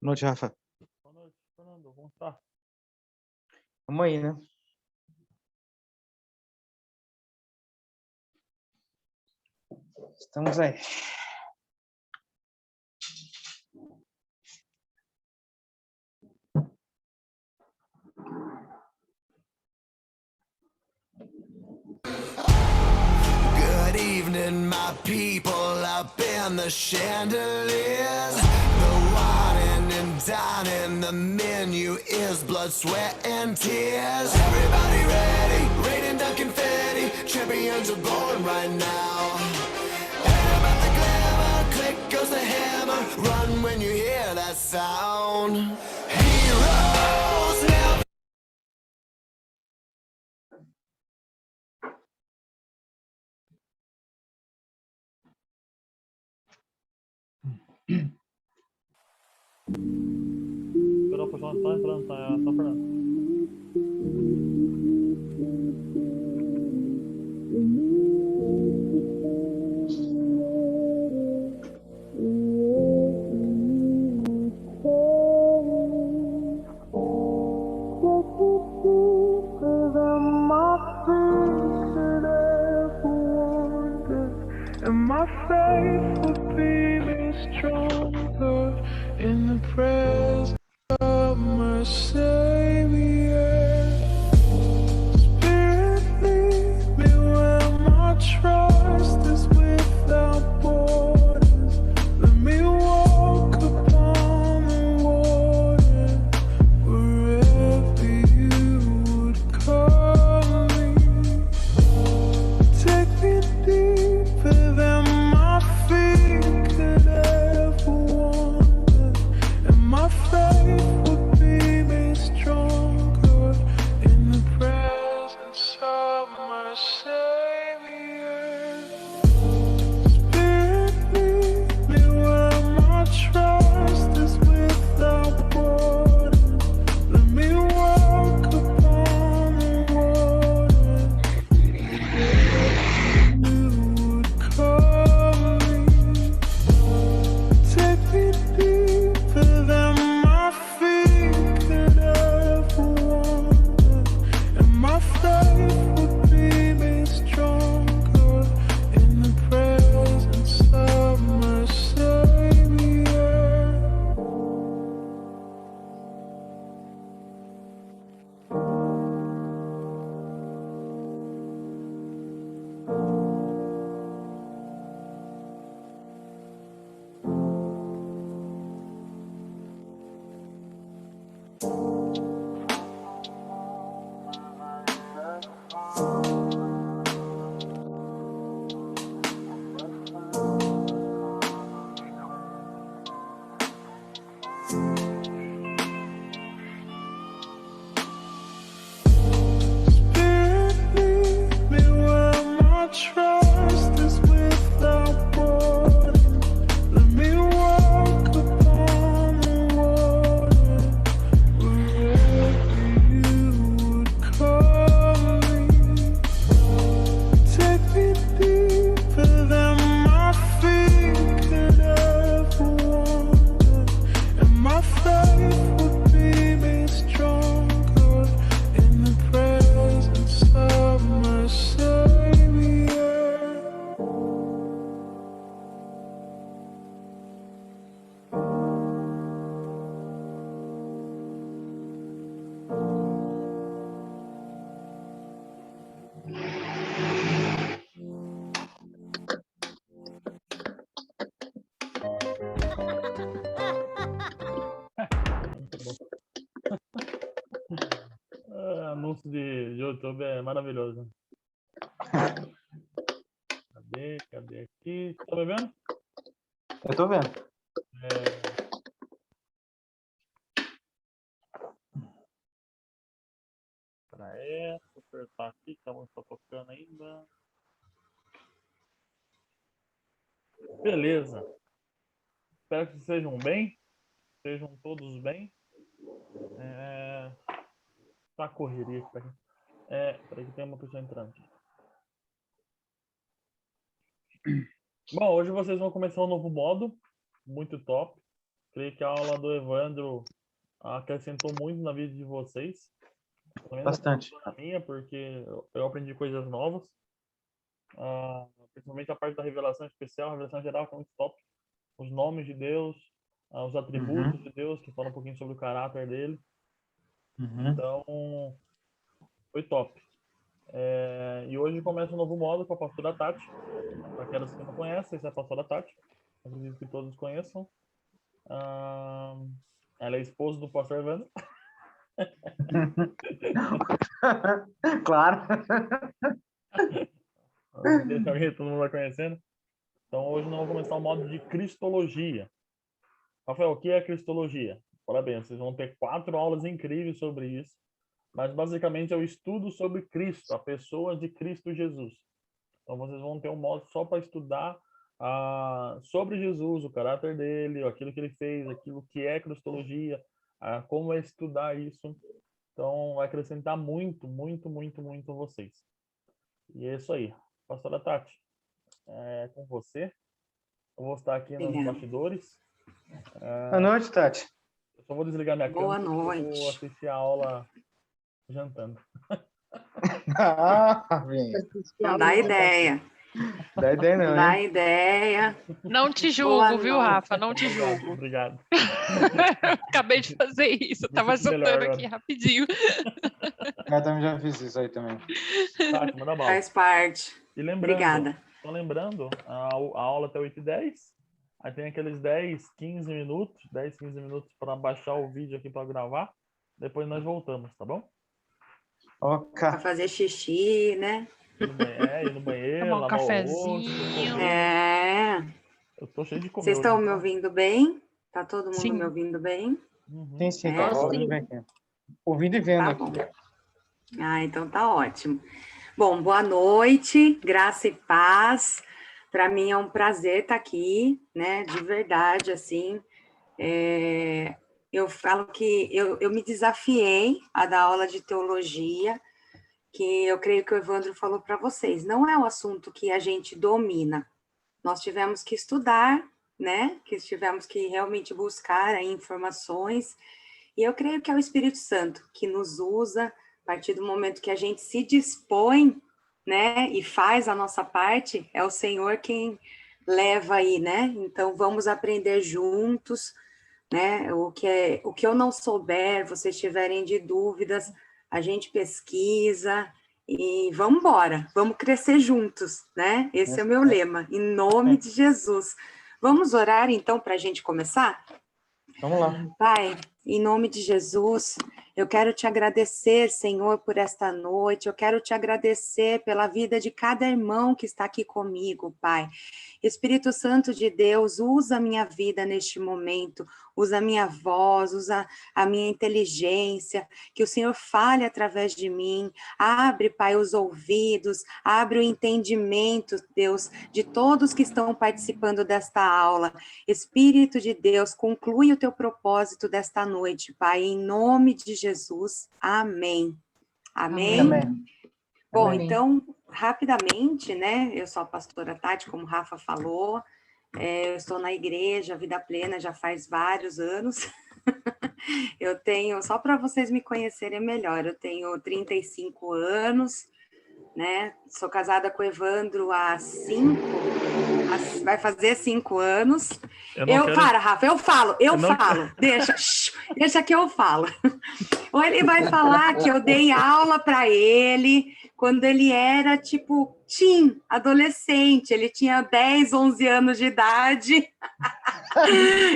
Noite, Rafa. Boa noite, Fernando. Como está? Vamos aí, né? Estamos aí. Good evening, my people up in the chandeliers. The wine and dining, the menu is blood, sweat, and tears. Everybody ready, raining down confetti. Champions are born right now. Ain't about the glamour, click goes the hammer. Run when you hear that sound. Heroes now. Esperou o pessoal tá entrando, tá, Fernando? And my faith would be made stronger in the presence of my Savior. Spirit, lead me where my trust is without borders. Let me walk upon the water wherever you would call me. Take me deeper than my feet could ever wander, and my faith would be made stronger in the presence of my Savior. Spirit, lead me where my trust is without borders. Let me walk upon the water you would call me. Take me deeper than my feet could ever wander, and my faith would be made stronger in the presence of my Savior. Spirit, lead me where my trust is without borders. Let me walk upon the water wherever you would call me. Take me deeper than my feet could ever wander, and my faith would be made stronger in the presence of my Savior. Anúncio de YouTube é maravilhoso. Cadê aqui? Tá me vendo? Eu tô vendo. Pra essa, apertar aqui, que a música tá tocando ainda. Beleza. Espero que estejam bem. Estejam todos bem. Tá correria aqui. Peraí que tem uma pessoa entrando aqui. Bom, hoje vocês vão começar um novo modo. Muito top. Creio que a aula do Evandro acrescentou muito na vida de vocês. Pelo menos Bastante. na minha, porque eu aprendi coisas novas. Principalmente a parte da revelação especial, a revelação geral, que é muito top. Os nomes de Deus, os atributos de Deus, que falam um pouquinho sobre o caráter dele. Então, foi top. E hoje começa um novo módulo com a pastora Tati. Para aquelas que não conhecem, essa é a pastora Tati. Acredito que todos conheçam. Ela é esposa do pastor Evandro. Claro. Todo mundo vai conhecendo. Então, hoje nós vamos começar o módulo de Cristologia. Rafael, o que é Cristologia? Parabéns, vocês vão ter 4 aulas incríveis sobre isso. Mas, basicamente, é o estudo sobre Cristo, a pessoa de Cristo Jesus. Então, vocês vão ter um módulo só para estudar sobre Jesus, o caráter dele, aquilo que ele fez, aquilo que é Cristologia, como é estudar isso. Então, vai acrescentar muito, muito, muito, muito a vocês. E é isso aí. Pastora Tati, é com você. Eu vou estar aqui nos bastidores. Boa noite, Tati. Eu só vou desligar minha câmera. Boa noite. Eu vou assistir a aula jantando. Vem. Não dá ideia. Dá ideia não, Dá hein? ideia. Não te julgo, Boa viu, noite. Rafa? Não te julgo. Obrigado. Acabei de fazer isso. Eu tava Muito melhor soltando agora. aqui rapidinho. Eu também já fiz isso aí também. Tati, manda bala. Faz parte. E lembrando, Obrigada. só lembrando, a aula até 8h10. Aí tem aqueles 10, 15 minutos para baixar o vídeo aqui para gravar. Depois nós voltamos, tá bom? Pra Oca. fazer xixi, né? Ir no banheiro, Tomar um lavar o rosto. cafezinho. É. Eu tô cheio de comer. Vocês estão hoje, me tá? ouvindo bem? Tá todo mundo Sim. me ouvindo bem? Uhum. Tem sim, É, tá sim. ouvindo bem aqui. Ouvindo e vendo Tá aqui. bom. Então tá ótimo. Bom, boa noite, graça e paz. Para mim é um prazer estar aqui, né? De verdade, assim. Eu falo que eu me desafiei a dar aula de teologia, que eu creio que o Evandro falou para vocês. Não é um assunto que a gente domina. Nós tivemos que estudar, né? Que tivemos que realmente buscar aí informações. E eu creio que é o Espírito Santo que nos usa a partir do momento que a gente se dispõe, né? E faz a nossa parte, é o Senhor quem leva aí, né? Então vamos aprender juntos, né? O que eu não souber, vocês tiverem de dúvidas, a gente pesquisa e vamos embora, vamos crescer juntos, né? Esse é o meu lema, em nome de Jesus. Vamos orar então para a gente começar? Vamos lá. Pai, em nome de Jesus, eu quero te agradecer, Senhor, por esta noite. Eu quero te agradecer pela vida de cada irmão que está aqui comigo, Pai. Espírito Santo de Deus, usa a minha vida neste momento, usa a minha voz, usa a minha inteligência, que o Senhor fale através de mim. Abre, Pai, os ouvidos, abre o entendimento, Deus, de todos que estão participando desta aula. Espírito de Deus, conclui o teu propósito desta noite, Pai, em nome de Jesus. Amém. Amém. Amém. Bom, Amém. então, rapidamente, né? Eu sou a pastora Tati, como o Rafa falou. Eu estou na igreja Vida Plena já faz vários anos. Eu tenho, só para vocês me conhecerem melhor, eu tenho 35 anos, né? Sou casada com o Evandro há 5, vai fazer 5 anos. Para, Rafa, eu falo, deixa que eu falo. Ou ele vai falar que eu dei aula para ele quando ele era, tipo, adolescente. Ele tinha 10, 11 anos de idade.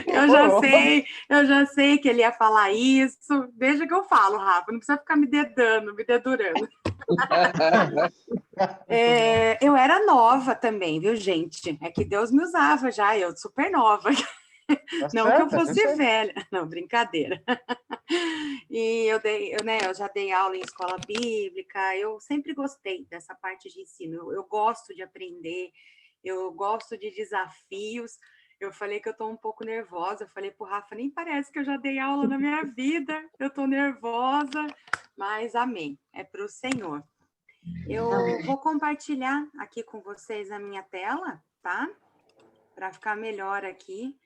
Eu já sei que ele ia falar isso. Deixa que eu falo, Rafa, não precisa ficar me dedurando. Eu era nova também, viu, gente? É que Deus me usava já, eu super nova. Não que eu fosse velha, não, brincadeira. E eu já dei aula em escola bíblica, eu sempre gostei dessa parte de ensino, eu gosto de aprender, eu gosto de desafios. Eu falei que eu tô um pouco nervosa, eu falei pro Rafa, nem parece que eu já dei aula na minha vida, eu tô nervosa, mas amém, é pro Senhor. Eu vou compartilhar aqui com vocês a minha tela, tá? Para ficar melhor aqui,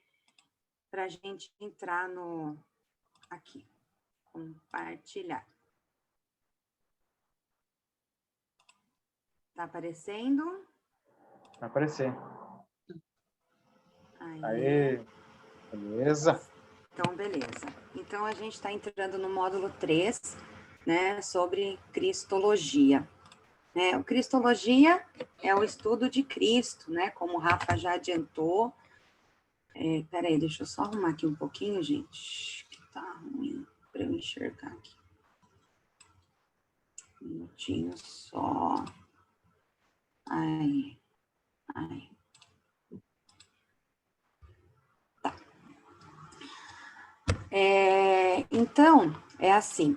para a gente entrar no... Aqui, compartilhar. Tá aparecendo? Vai aparecer. Aí. Aê, beleza. Então, beleza. Então, a gente está entrando no módulo 3, né, sobre Cristologia. Né? O Cristologia é o estudo de Cristo, né, como o Rafa já adiantou. Peraí, deixa eu só arrumar aqui um pouquinho, gente, que tá ruim para eu enxergar aqui. Um minutinho só. Aí. Tá. Então, é assim.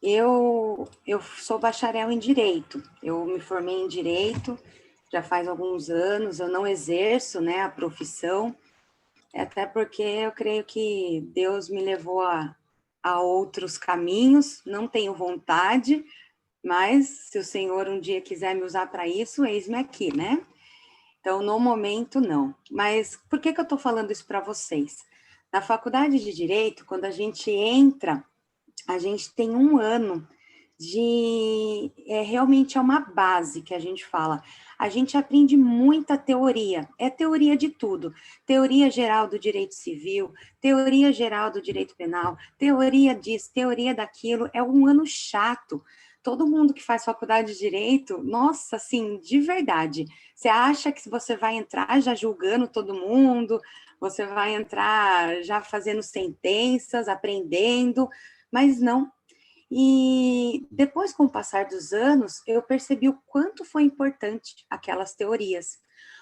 Eu sou bacharel em Direito. Eu me formei em Direito já faz alguns anos. Eu não exerço, né, a profissão, até porque eu creio que Deus me levou a outros caminhos. Não tenho vontade, mas se o Senhor um dia quiser me usar para isso, eis-me aqui, né? Então, no momento, não. Mas por que eu estou falando isso para vocês? Na faculdade de Direito, quando a gente entra, a gente tem um ano de... realmente é uma base que a gente fala. A gente aprende muita teoria. É teoria de tudo. Teoria geral do direito civil, teoria geral do direito penal, teoria disso, teoria daquilo. É um ano chato. Todo mundo que faz faculdade de Direito, nossa, assim, de verdade, você acha que você vai entrar já julgando todo mundo, você vai entrar já fazendo sentenças, aprendendo, mas não. E depois, com o passar dos anos, eu percebi o quanto foi importante aquelas teorias,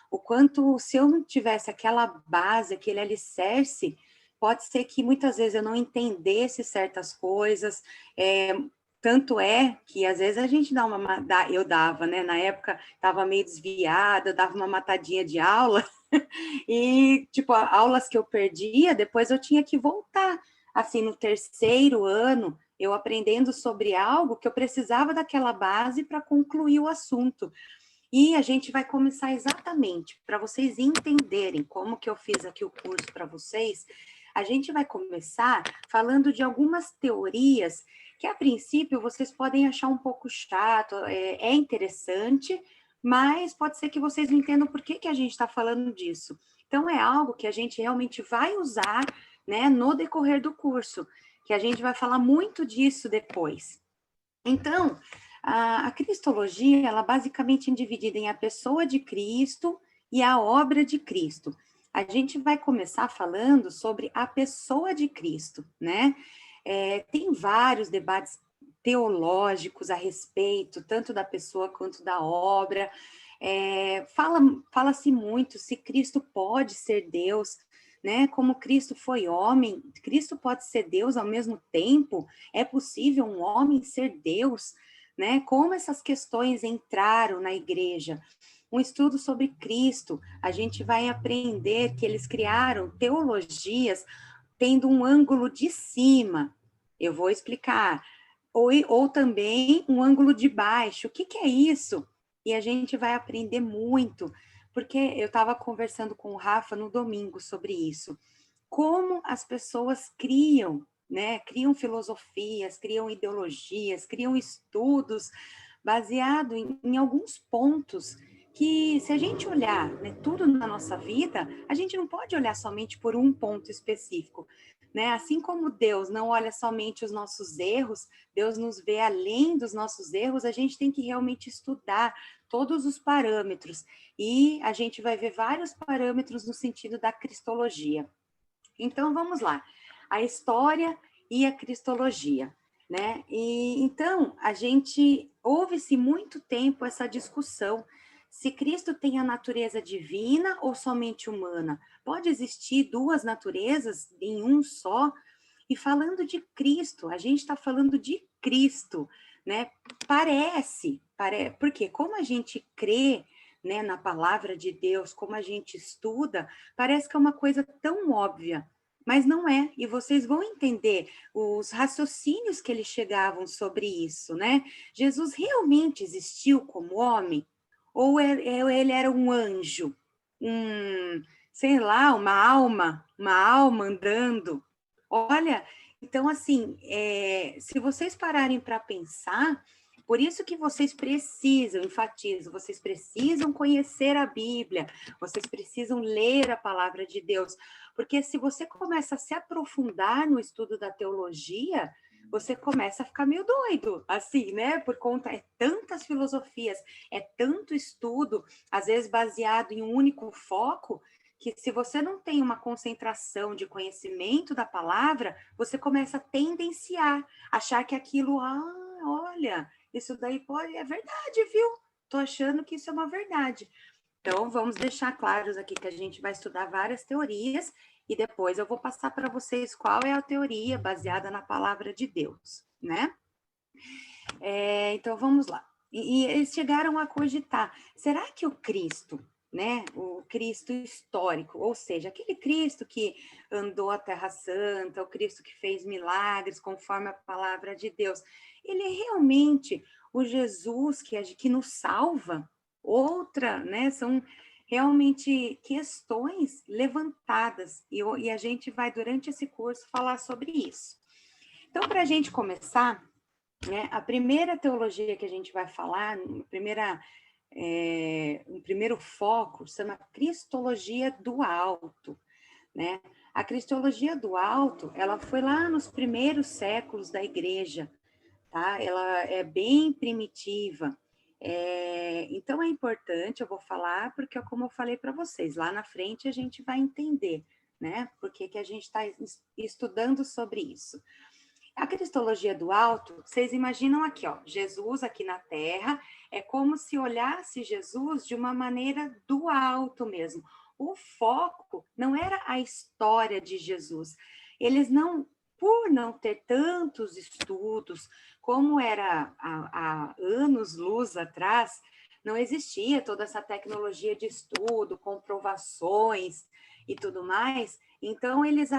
o quanto, se eu não tivesse aquela base, aquele alicerce, pode ser que muitas vezes eu não entendesse certas coisas. Tanto é que às vezes a gente eu dava, né? Na época estava meio desviada, eu dava uma matadinha de aula, e tipo, aulas que eu perdia, depois eu tinha que voltar. Assim, no terceiro ano, eu aprendendo sobre algo que eu precisava daquela base para concluir o assunto. E a gente vai começar exatamente, para vocês entenderem como que eu fiz aqui o curso para vocês, a gente vai começar falando de algumas teorias que, a princípio, vocês podem achar um pouco chato, é interessante, mas pode ser que vocês não entendam por que a gente está falando disso. Então, é algo que a gente realmente vai usar, né, no decorrer do curso, que a gente vai falar muito disso depois. Então, a cristologia, ela basicamente é dividida em a pessoa de Cristo e a obra de Cristo. A gente vai começar falando sobre a pessoa de Cristo, né? Tem vários debates teológicos a respeito, tanto da pessoa quanto da obra. Fala-se muito se Cristo pode ser Deus, né? Como Cristo foi homem, Cristo pode ser Deus ao mesmo tempo? É possível um homem ser Deus? Né? Como essas questões entraram na igreja? Um estudo sobre Cristo, a gente vai aprender que eles criaram teologias tendo um ângulo de cima, eu vou explicar, ou também um ângulo de baixo. O que é isso? E a gente vai aprender muito, porque eu estava conversando com o Rafa no domingo sobre isso. Como as pessoas criam, né? Criam filosofias, criam ideologias, criam estudos baseado em alguns pontos que, se a gente olhar, né, tudo na nossa vida, a gente não pode olhar somente por um ponto específico, né? Assim como Deus não olha somente os nossos erros, Deus nos vê além dos nossos erros, a gente tem que realmente estudar todos os parâmetros, e a gente vai ver vários parâmetros no sentido da cristologia. Então, vamos lá. A história e a cristologia, né? E então, houve-se muito tempo essa discussão se Cristo tem a natureza divina ou somente humana. Pode existir duas naturezas em um só? E falando de Cristo, a gente está falando de Cristo, né? Porque como a gente crê, né, na palavra de Deus, como a gente estuda, parece que é uma coisa tão óbvia, mas não é. E vocês vão entender os raciocínios que eles chegavam sobre isso, né? Jesus realmente existiu como homem? Ou ele era um anjo, sei lá, uma alma andando. Olha, então assim, se vocês pararem para pensar, por isso que vocês precisam, enfatizo, vocês precisam conhecer a Bíblia, vocês precisam ler a palavra de Deus, porque se você começa a se aprofundar no estudo da teologia, você começa a ficar meio doido, assim, né? Por conta, tantas filosofias, é tanto estudo, às vezes baseado em um único foco, que se você não tem uma concentração de conhecimento da palavra, você começa a tendenciar, achar que aquilo, olha, isso daí é verdade, viu? Tô achando que isso é uma verdade. Então, vamos deixar claros aqui que a gente vai estudar várias teorias e depois eu vou passar para vocês qual é a teoria baseada na palavra de Deus, né? Então, vamos lá. E eles chegaram a cogitar, será que o Cristo, né, o Cristo histórico, ou seja, aquele Cristo que andou a Terra Santa, o Cristo que fez milagres conforme a palavra de Deus, ele é realmente o Jesus que nos salva? Outra, né, são realmente questões levantadas, e a gente vai, durante esse curso, falar sobre isso. Então, para a gente começar, né, a primeira teologia que a gente vai falar, um primeiro foco, chama Cristologia do Alto, né? A Cristologia do Alto, ela foi lá nos primeiros séculos da igreja, tá? Ela é bem primitiva. Então é importante, eu vou falar, porque como eu falei para vocês, lá na frente a gente vai entender, né? Por que a gente está estudando sobre isso. A Cristologia do Alto, vocês imaginam aqui, ó, Jesus aqui na Terra, é como se olhasse Jesus de uma maneira do alto mesmo. O foco não era a história de Jesus. Eles não, por não ter tantos estudos, como era há anos-luz atrás, não existia toda essa tecnologia de estudo, comprovações e tudo mais. Então, eles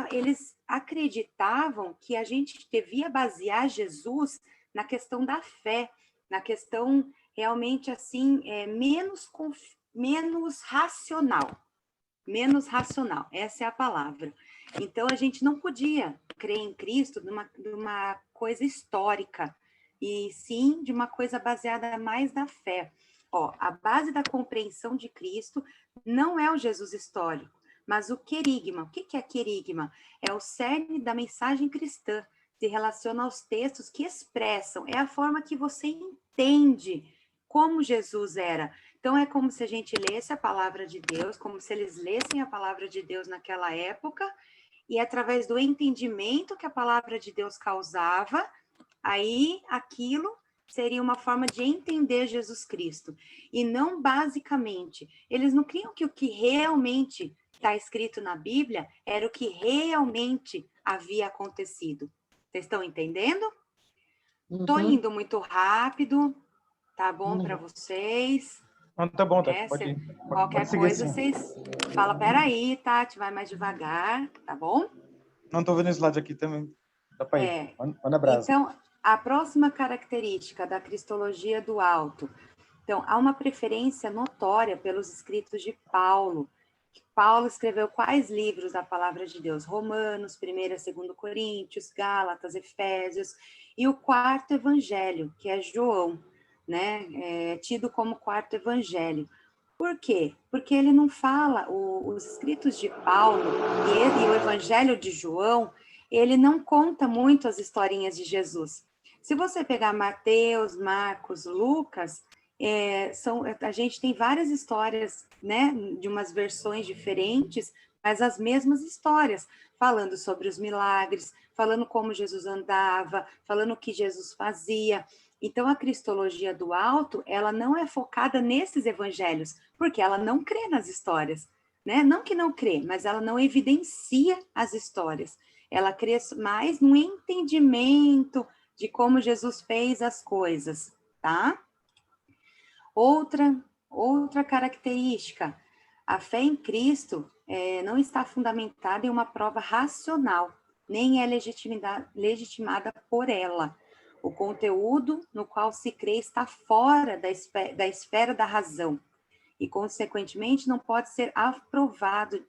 acreditavam que a gente devia basear Jesus na questão da fé, na questão realmente assim, menos racional. Menos racional, essa é a palavra. Então, a gente não podia crer em Cristo de uma coisa histórica, e sim de uma coisa baseada mais na fé. Ó, a base da compreensão de Cristo não é o Jesus histórico, mas o querigma. O que é querigma? É o cerne da mensagem cristã, se relaciona aos textos que expressam, é a forma que você entende como Jesus era. Então, é como se a gente lesse a palavra de Deus, como se eles lessem a palavra de Deus naquela época, e através do entendimento que a palavra de Deus causava, aí aquilo seria uma forma de entender Jesus Cristo. E não basicamente. Eles não criam que o que realmente está escrito na Bíblia era o que realmente havia acontecido. Vocês estão entendendo? Estou indo muito rápido, tá bom para vocês? Não, tá bom, Tati, Qualquer seguir coisa, assim. vocês falam, peraí, Tati, vai mais devagar, tá bom? Não tô vendo o slide aqui também. Dá para ir. Manda brasa. Então, a próxima característica da Cristologia do Alto. Então, há uma preferência notória pelos escritos de Paulo. Paulo escreveu quais livros da Palavra de Deus? Romanos, 1ª e 2ª Coríntios, Gálatas, Efésios, e o 4º Evangelho, que é João, né? Tido como 4º Evangelho. Por quê? Porque ele não fala, os escritos de Paulo e o Evangelho de João, ele não conta muito as historinhas de Jesus. Se você pegar Mateus, Marcos, Lucas, a gente tem várias histórias, né, de umas versões diferentes, mas as mesmas histórias, falando sobre os milagres, falando como Jesus andava, falando o que Jesus fazia. Então, a Cristologia do Alto, ela não é focada nesses evangelhos, porque ela não crê nas histórias, né? Não que não crê, mas ela não evidencia as histórias. Ela crê mais no entendimento de como Jesus fez as coisas, tá? Outra característica, a fé em Cristo não está fundamentada em uma prova racional, nem é legitimada por ela. O conteúdo no qual se crê está fora da esfera da razão. e, consequentemente, não pode ser provado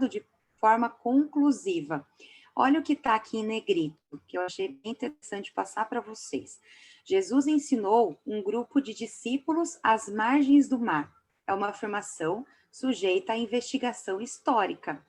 de forma conclusiva. Olha o que está aqui em negrito, que eu achei bem interessante passar para vocês. Jesus ensinou um grupo de discípulos às margens do mar. É uma afirmação sujeita à investigação histórica,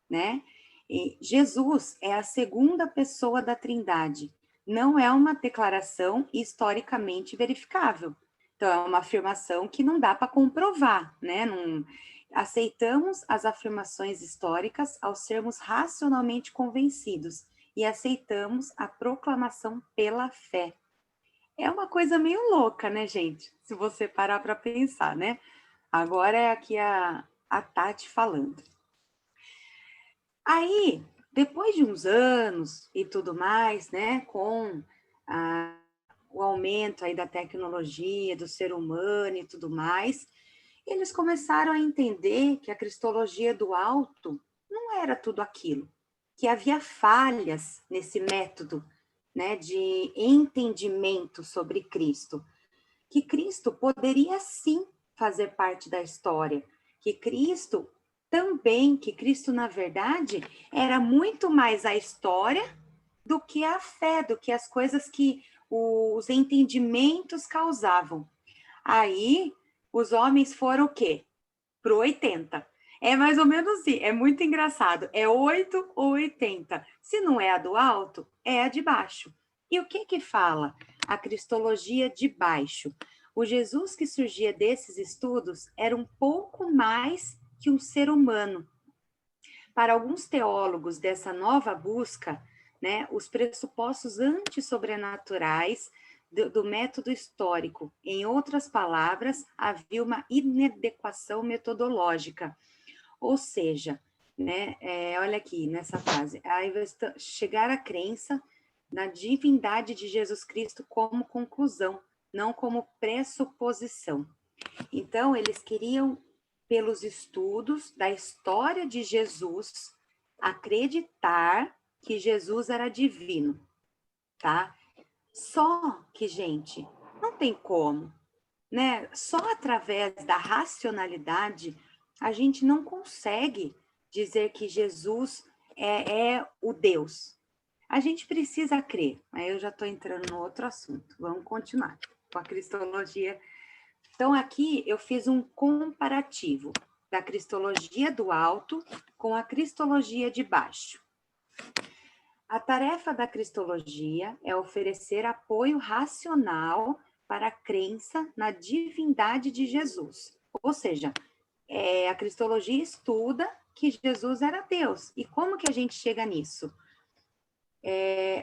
né? E Jesus é a segunda pessoa da Trindade. Não é uma declaração historicamente verificável. Então, é uma afirmação que não dá para comprovar, né? Não... Aceitamos as afirmações históricas ao sermos racionalmente convencidos e aceitamos a proclamação pela fé. É uma coisa meio louca, né, gente? Se você parar para pensar, né? Agora é aqui a Tati falando. Aí, depois de uns anos e tudo mais, né, com o aumento aí da tecnologia, do ser humano e tudo mais, eles começaram a entender que a cristologia do alto não era tudo aquilo, que havia falhas nesse método, né, de entendimento sobre Cristo, que Cristo poderia sim fazer parte da história, que Cristo, na verdade, era muito mais a história do que a fé, do que as coisas que os entendimentos causavam. Aí, os homens foram o quê? Pro 80. É mais ou menos assim, é muito engraçado. É 8 ou 80. Se não é a do alto, é a de baixo. E o que fala a cristologia de baixo? O Jesus que surgia desses estudos era um pouco mais que um ser humano. Para alguns teólogos dessa nova busca, né, os pressupostos antissobrenaturais do método histórico. Em outras palavras, havia uma inadequação metodológica. Ou seja, né, olha aqui nessa frase, chegar à crença na divindade de Jesus Cristo como conclusão, não como pressuposição. Então, eles queriam, pelos estudos da história de Jesus, acreditar que Jesus era divino, tá? Só que, gente, não tem como, né? Só através da racionalidade a gente não consegue dizer que Jesus é o Deus. A gente precisa crer. Aí eu já estou entrando no outro assunto. Vamos continuar com a cristologia. Então, aqui eu fiz um comparativo da cristologia do alto com a cristologia de baixo. A tarefa da cristologia é oferecer apoio racional para a crença na divindade de Jesus. Ou seja, a cristologia estuda que Jesus era Deus. E como que a gente chega nisso?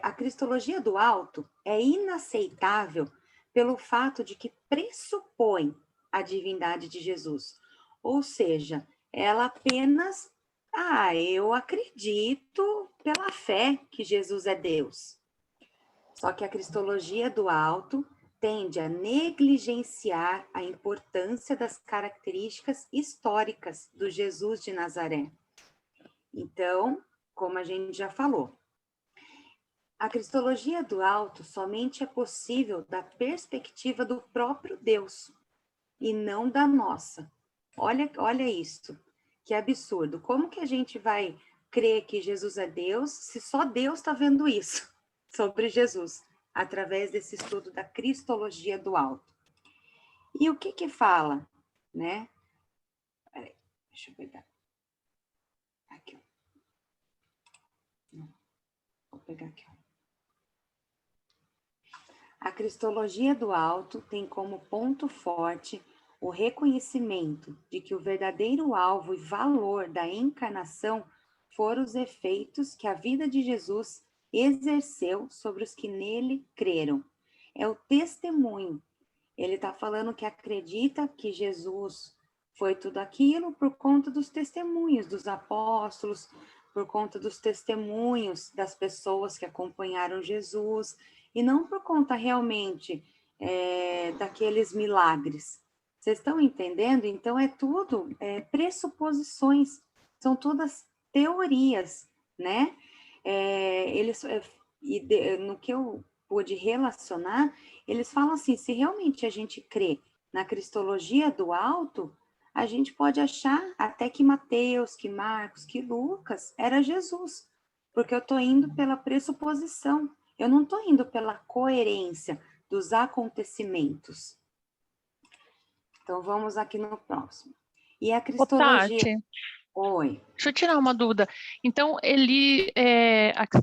A cristologia do alto é inaceitável pelo fato de que pressupõe a divindade de Jesus. Ou seja, ela apenas... eu acredito pela fé que Jesus é Deus. Só que a cristologia do alto tende a negligenciar a importância das características históricas do Jesus de Nazaré. Então, como a gente já falou, a cristologia do alto somente é possível da perspectiva do próprio Deus e não da nossa. Olha isso. Que absurdo. Como que a gente vai crer que Jesus é Deus se só Deus está vendo isso sobre Jesus, através desse estudo da cristologia do alto? E o que fala, né? Peraí, deixa eu pegar. Aqui, ó. Não, vou pegar aqui, ó. A cristologia do alto tem como ponto forte o reconhecimento de que o verdadeiro alvo e valor da encarnação foram os efeitos que a vida de Jesus exerceu sobre os que nele creram. É o testemunho. Ele está falando que acredita que Jesus foi tudo aquilo por conta dos testemunhos dos apóstolos, por conta dos testemunhos das pessoas que acompanharam Jesus, e não por conta realmente daqueles milagres. Vocês estão entendendo? Então, é tudo pressuposições, são todas teorias, né? No que eu pude relacionar, eles falam assim, se realmente a gente crê na cristologia do alto, a gente pode achar até que Mateus, que Marcos, que Lucas era Jesus, porque eu estou indo pela pressuposição, eu não estou indo pela coerência dos acontecimentos. Então, vamos aqui no próximo. E a Ô, cristologia... Tati, Oi. deixa eu tirar uma dúvida. Então,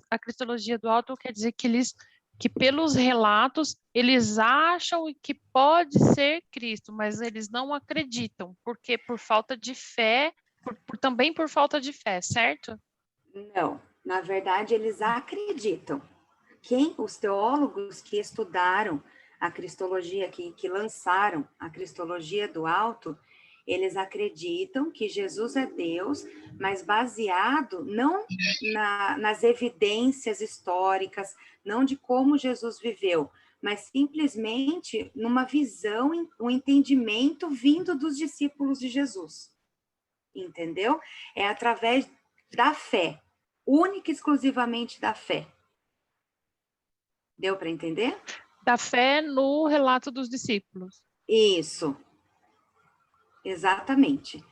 a cristologia do alto quer dizer que pelos relatos, eles acham que pode ser Cristo, mas eles não acreditam, porque por falta de fé, também por falta de fé, certo? Não, na verdade, eles acreditam. Os teólogos que estudaram a cristologia, que lançaram a cristologia do alto, eles acreditam que Jesus é Deus, mas baseado não nas evidências históricas, não de como Jesus viveu, mas simplesmente numa visão, um entendimento vindo dos discípulos de Jesus. Entendeu? É através da fé, única e exclusivamente da fé. Deu para entender? Da fé no relato dos discípulos. Isso. Exatamente.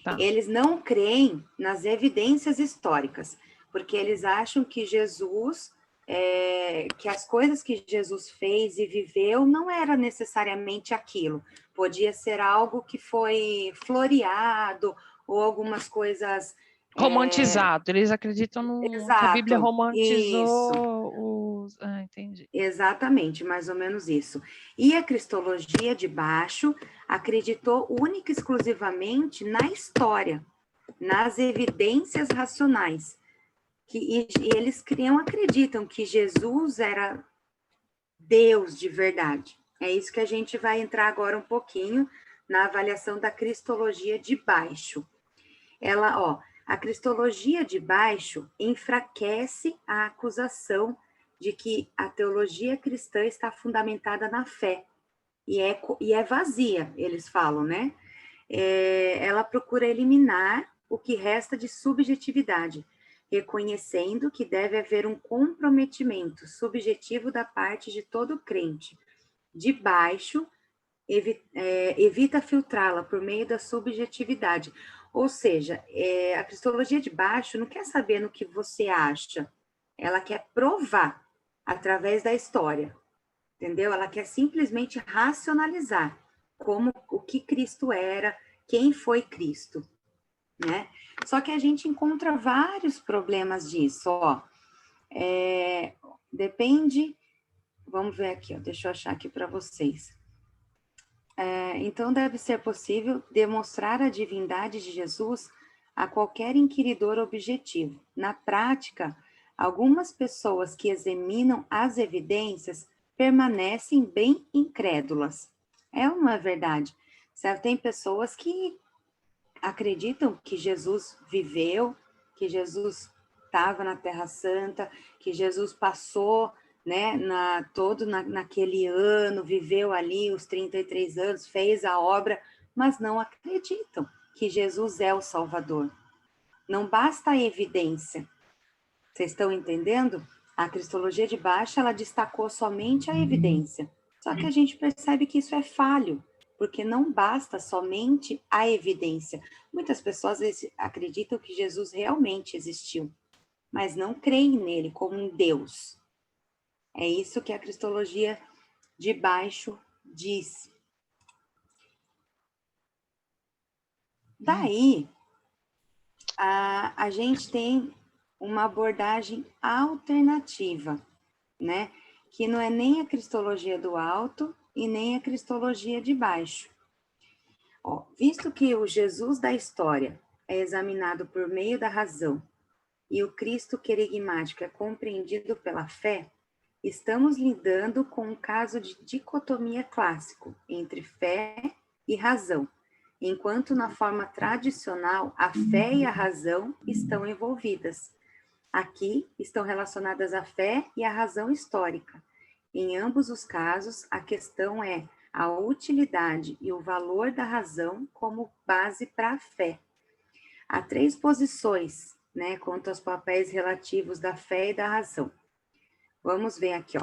Tá. Eles não creem nas evidências históricas, porque eles acham que Jesus, que as coisas que Jesus fez e viveu não era necessariamente aquilo. Podia ser algo que foi floreado ou algumas coisas... Romantizado, eles acreditam que a Bíblia romantizou isso. os... Ah, entendi. Exatamente, mais ou menos isso. E a cristologia de baixo acreditou única e exclusivamente na história, nas evidências racionais. E eles acreditam que Jesus era Deus de verdade. É isso que a gente vai entrar agora um pouquinho na avaliação da cristologia de baixo. A cristologia de baixo enfraquece a acusação de que a teologia cristã está fundamentada na fé, e é vazia, eles falam, né? Ela procura eliminar o que resta de subjetividade, reconhecendo que deve haver um comprometimento subjetivo da parte de todo crente. De baixo, evita filtrá-la por meio da subjetividade. Ou seja, a cristologia de baixo não quer saber no que você acha, ela quer provar através da história, entendeu? Ela quer simplesmente racionalizar o que Cristo era, quem foi Cristo, né? Só que a gente encontra vários problemas disso, depende, vamos ver aqui, deixa eu achar aqui para vocês. Então, deve ser possível demonstrar a divindade de Jesus a qualquer inquiridor objetivo. Na prática, algumas pessoas que examinam as evidências permanecem bem incrédulas. É ou não é verdade? Certo? Tem pessoas que acreditam que Jesus viveu, que Jesus estava na Terra Santa, que Jesus passou, né, naquele ano, viveu ali os 33 anos, fez a obra, mas não acreditam que Jesus é o Salvador. Não basta a evidência. Vocês estão entendendo? A cristologia de baixo, ela destacou somente a evidência. Só que a gente percebe que isso é falho, porque não basta somente a evidência. Muitas pessoas acreditam que Jesus realmente existiu, mas não creem nele como um Deus. É isso que a cristologia de baixo diz. Daí, a gente tem uma abordagem alternativa, né? Que não é nem a cristologia do alto e nem a cristologia de baixo. Visto que o Jesus da história é examinado por meio da razão e o Cristo querigmático é compreendido pela fé, estamos lidando com um caso de dicotomia clássico entre fé e razão, enquanto na forma tradicional a fé e a razão estão envolvidas. Aqui estão relacionadas a fé e a razão histórica. Em ambos os casos, a questão é a utilidade e o valor da razão como base para a fé. Há 3 posições, né, quanto aos papéis relativos da fé e da razão. Vamos ver aqui,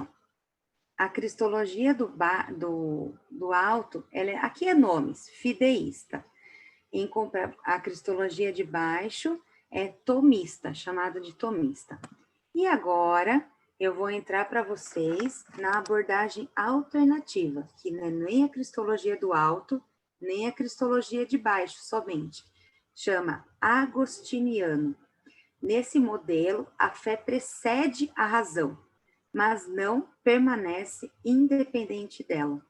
a cristologia do alto, aqui é nomes, fideísta. A cristologia de baixo é tomista, chamada de tomista. E agora eu vou entrar para vocês na abordagem alternativa, que não é nem a cristologia do alto, nem a cristologia de baixo somente. Chama agostiniano. Nesse modelo, a fé precede a razão, mas não permanece independente dela.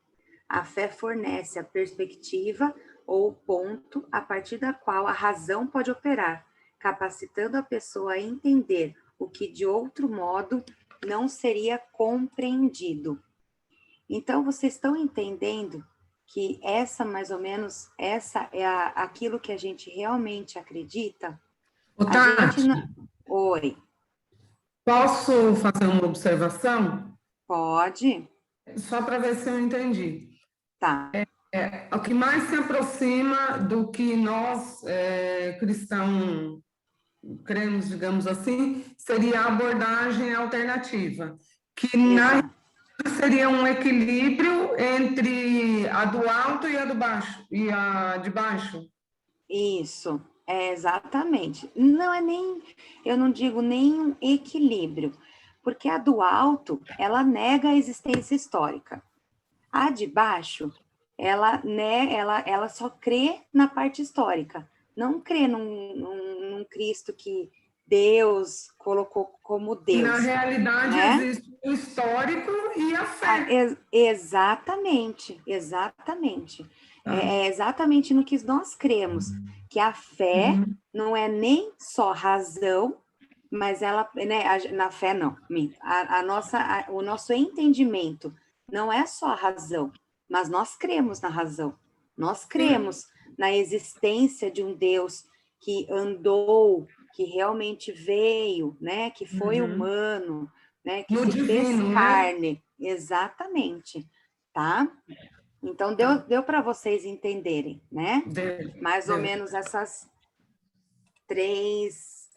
A fé fornece a perspectiva ou o ponto a partir da qual a razão pode operar, capacitando a pessoa a entender o que de outro modo não seria compreendido. Então, vocês estão entendendo que mais ou menos, essa é aquilo que a gente realmente acredita? Ô, Tati, Oi. posso fazer uma observação? Pode. Só para ver se eu entendi. Tá. O que mais se aproxima do que nós, cristãos, cremos, digamos assim, seria a abordagem alternativa, que na seria um equilíbrio entre a do alto e a do baixo, e a de baixo. Isso, exatamente. Eu não digo nem um equilíbrio, porque a do alto, ela nega a existência histórica. A de baixo, ela só crê na parte histórica, não crê num Cristo que Deus colocou como Deus. Na realidade, né? existe o histórico e a fé. Exatamente. É exatamente no que nós cremos, que a fé não é nem só razão, mas ela, né, na fé não, o nosso entendimento não é só a razão, mas nós cremos na razão, nós cremos na existência de um Deus que andou, que realmente veio, né, que foi humano, né, que se fez carne, exatamente, tá? Então, deu para vocês entenderem, né? Mais ou menos essas três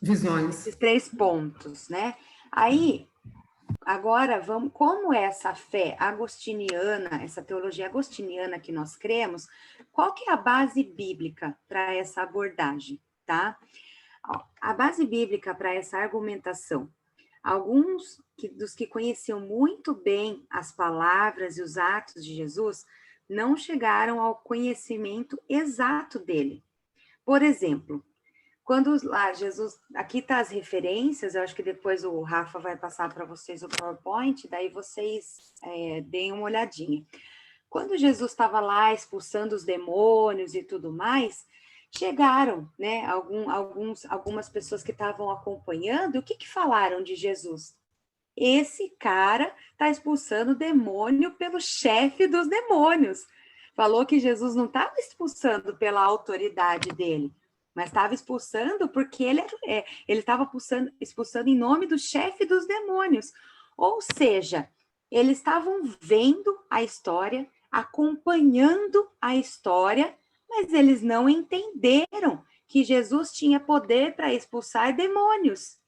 visões. Esses 3 pontos, né? Aí, agora, como essa fé agostiniana, essa teologia agostiniana que nós cremos, qual que é a base bíblica para essa abordagem, tá? A base bíblica para essa argumentação. Alguns dos que conheciam muito bem as palavras e os atos de Jesus não chegaram ao conhecimento exato dele. Por exemplo, quando lá Jesus, aqui está as referências, eu acho que depois o Rafa vai passar para vocês o PowerPoint, daí vocês deem uma olhadinha. Quando Jesus estava lá expulsando os demônios e tudo mais, chegaram, né, algumas pessoas que estavam acompanhando, o que falaram de Jesus? Esse cara está expulsando o demônio pelo chefe dos demônios. Falou que Jesus não estava expulsando pela autoridade dele, mas estava expulsando porque ele estava expulsando em nome do chefe dos demônios. Ou seja, eles estavam vendo a história, acompanhando a história, mas eles não entenderam que Jesus tinha poder para expulsar demônios.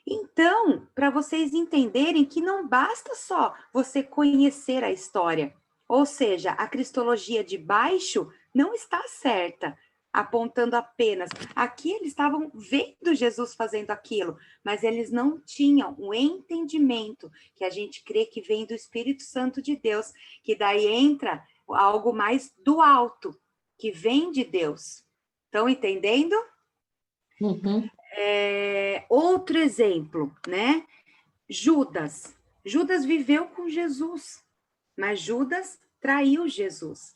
Então, para vocês entenderem que não basta só você conhecer a história, ou seja, a cristologia de baixo não está certa, apontando apenas. Aqui eles estavam vendo Jesus fazendo aquilo, mas eles não tinham o entendimento que a gente crê que vem do Espírito Santo de Deus, que daí entra algo mais do alto, que vem de Deus. Estão entendendo? Outro exemplo, né? Judas. Judas viveu com Jesus, mas Judas traiu Jesus.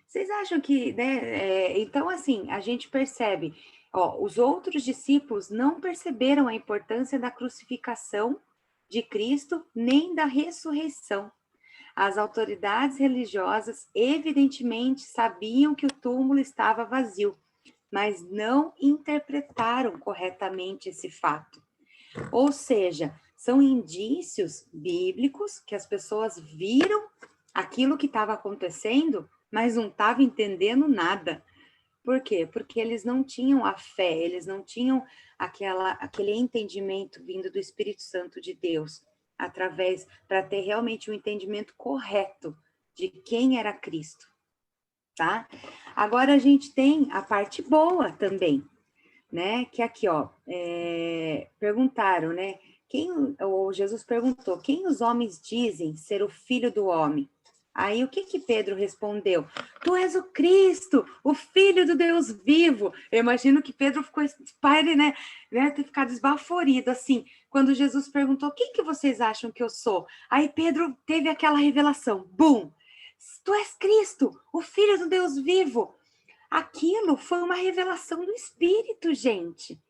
Vocês acham que, né? Então, assim, a gente percebe, os outros discípulos não perceberam a importância da crucificação de Cristo, nem da ressurreição. As autoridades religiosas, evidentemente, sabiam que o túmulo estava vazio, mas não interpretaram corretamente esse fato. Ou seja, são indícios bíblicos que as pessoas viram aquilo que estava acontecendo, mas não estavam entendendo nada. Por quê? Porque eles não tinham a fé, eles não tinham aquele entendimento vindo do Espírito Santo de Deus. para ter realmente um entendimento correto de quem era Cristo, tá? Agora a gente tem a parte boa também, né? Que aqui, ó, perguntaram, né? Ou Jesus perguntou, quem os homens dizem ser o Filho do Homem? Aí o que Pedro respondeu? Tu és o Cristo, o Filho do Deus vivo. Eu imagino que Pedro ficou, né, ter ficado esbaforido, assim, quando Jesus perguntou, quem que vocês acham que eu sou? Aí Pedro teve aquela revelação, bum! Tu és Cristo, o Filho do Deus vivo. Aquilo foi uma revelação do Espírito, gente.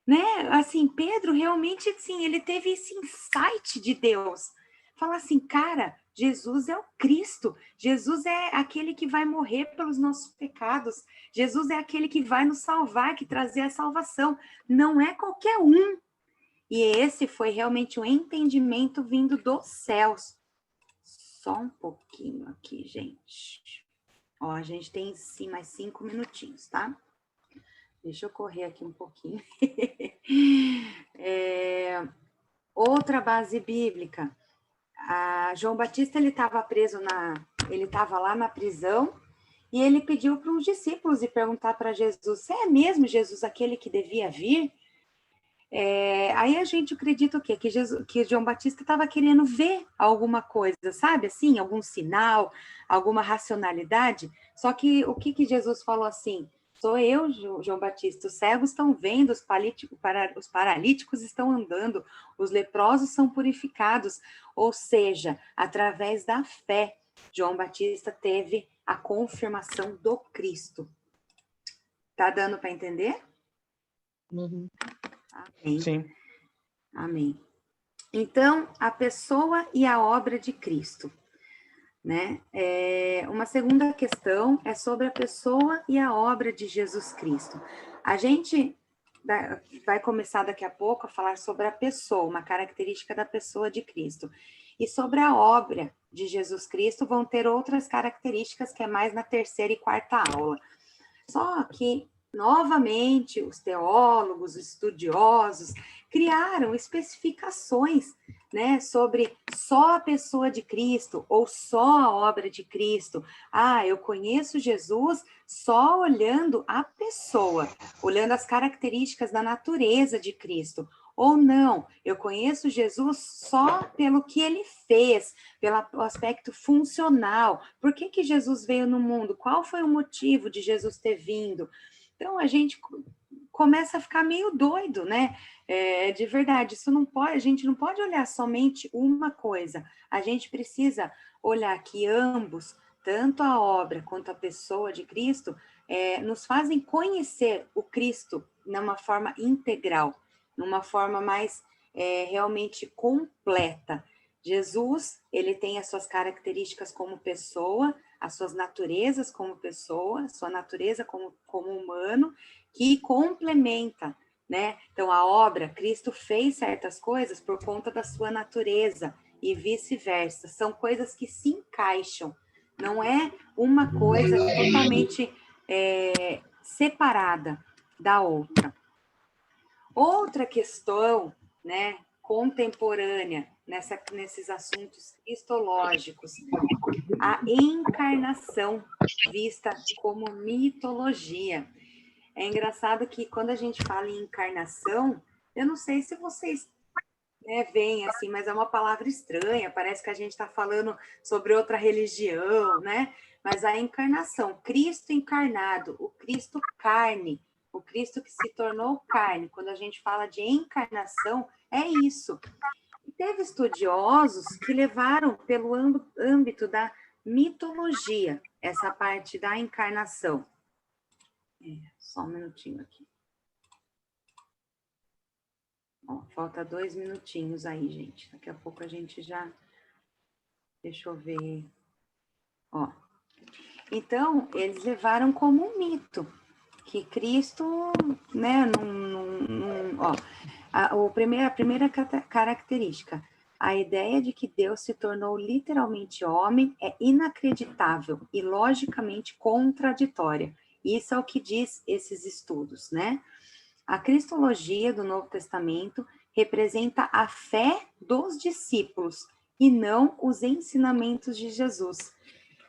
Né? Assim, Pedro realmente, assim, ele teve esse insight de Deus. Fala assim, cara, Jesus é o Cristo, Jesus é aquele que vai morrer pelos nossos pecados, Jesus é aquele que vai nos salvar, que trazer a salvação, não é qualquer um. E esse foi realmente um entendimento vindo dos céus. Só um pouquinho aqui, gente. Ó, a gente tem sim mais 5 minutinhos, tá? Deixa eu correr aqui um pouquinho. Outra base bíblica. João Batista, ele estava preso ele estava lá na prisão e ele pediu para os discípulos e perguntar para Jesus, é mesmo Jesus aquele que devia vir? Aí a gente acredita o quê? Que João Batista estava querendo ver alguma coisa, sabe? Assim, algum sinal, alguma racionalidade. Só que o que Jesus falou assim? Sou eu, João Batista, os cegos estão vendo, os paralíticos estão andando, os leprosos são purificados. Ou seja, através da fé, João Batista teve a confirmação do Cristo. Tá dando para entender? Uhum. Amém. Sim. Amém. Então, a pessoa e a obra de Cristo. Né? Uma segunda questão é sobre a pessoa e a obra de Jesus Cristo. A gente vai começar daqui a pouco a falar sobre a pessoa, uma característica da pessoa de Cristo. E sobre a obra de Jesus Cristo vão ter outras características que é mais na terceira e quarta aula. Só que, novamente, os teólogos, os estudiosos, criaram especificações, né, sobre só a pessoa de Cristo ou só a obra de Cristo. Eu conheço Jesus só olhando a pessoa, olhando as características da natureza de Cristo. Ou não, eu conheço Jesus só pelo que ele fez, pelo aspecto funcional. Por que Jesus veio no mundo? Qual foi o motivo de Jesus ter vindo? Então, a gente começa a ficar meio doido, né? De verdade, a gente não pode olhar somente uma coisa. A gente precisa olhar que ambos, tanto a obra quanto a pessoa de Cristo, nos fazem conhecer o Cristo numa forma integral, numa forma mais realmente completa. Jesus, ele tem as suas características como pessoa, as suas naturezas como pessoa, a sua natureza como humano, que complementa, né? Então, a obra, Cristo fez certas coisas por conta da sua natureza e vice-versa. São coisas que se encaixam. Não é uma coisa totalmente separada da outra. Outra questão, né, contemporânea nesses assuntos cristológicos, a encarnação vista como mitologia. É engraçado que quando a gente fala em encarnação, eu não sei se vocês veem assim, mas é uma palavra estranha, parece que a gente está falando sobre outra religião, né? Mas a encarnação, Cristo encarnado, o Cristo carne, o Cristo que se tornou carne, quando a gente fala de encarnação, é isso. E teve estudiosos que levaram pelo âmbito da mitologia essa parte da encarnação. Só um minutinho aqui. Ó, falta 2 minutinhos aí, gente. Daqui a pouco a gente já... Deixa eu ver. Ó. Então, eles levaram como um mito que Cristo, né, a primeira característica, a ideia de que Deus se tornou literalmente homem é inacreditável e logicamente contraditória. Isso é o que diz esses estudos, né? A cristologia do Novo Testamento representa a fé dos discípulos e não os ensinamentos de Jesus.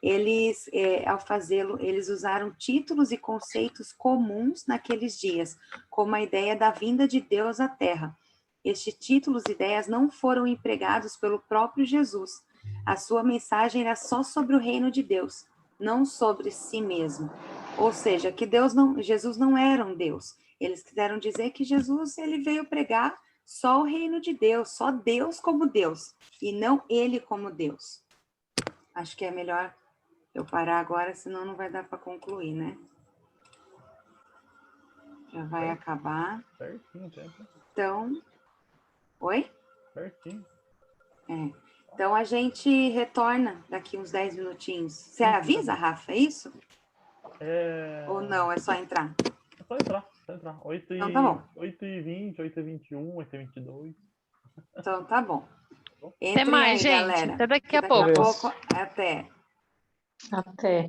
Eles, ao fazê-lo, eles usaram títulos e conceitos comuns naqueles dias, como a ideia da vinda de Deus à Terra. Estes títulos e ideias não foram empregados pelo próprio Jesus. A sua mensagem era só sobre o reino de Deus, não sobre si mesmo. Ou seja, que Jesus não era um Deus. Eles quiseram dizer que Jesus ele veio pregar só o reino de Deus, só Deus como Deus, e não ele como Deus. Acho que é melhor eu parar agora, senão não vai dar para concluir, né? Já vai acabar. Certinho, tempo. Então, oi? Certinho. Então a gente retorna daqui uns 10 minutinhos. Você avisa, Rafa, é isso? Ou não, é só entrar? É só entrar. 8 Então tá bom. 8h20, 8h21, 8h22. Então tá bom. Até mais, aí, gente. galera. Até daqui a Daqui pouco. a pouco, até. Até.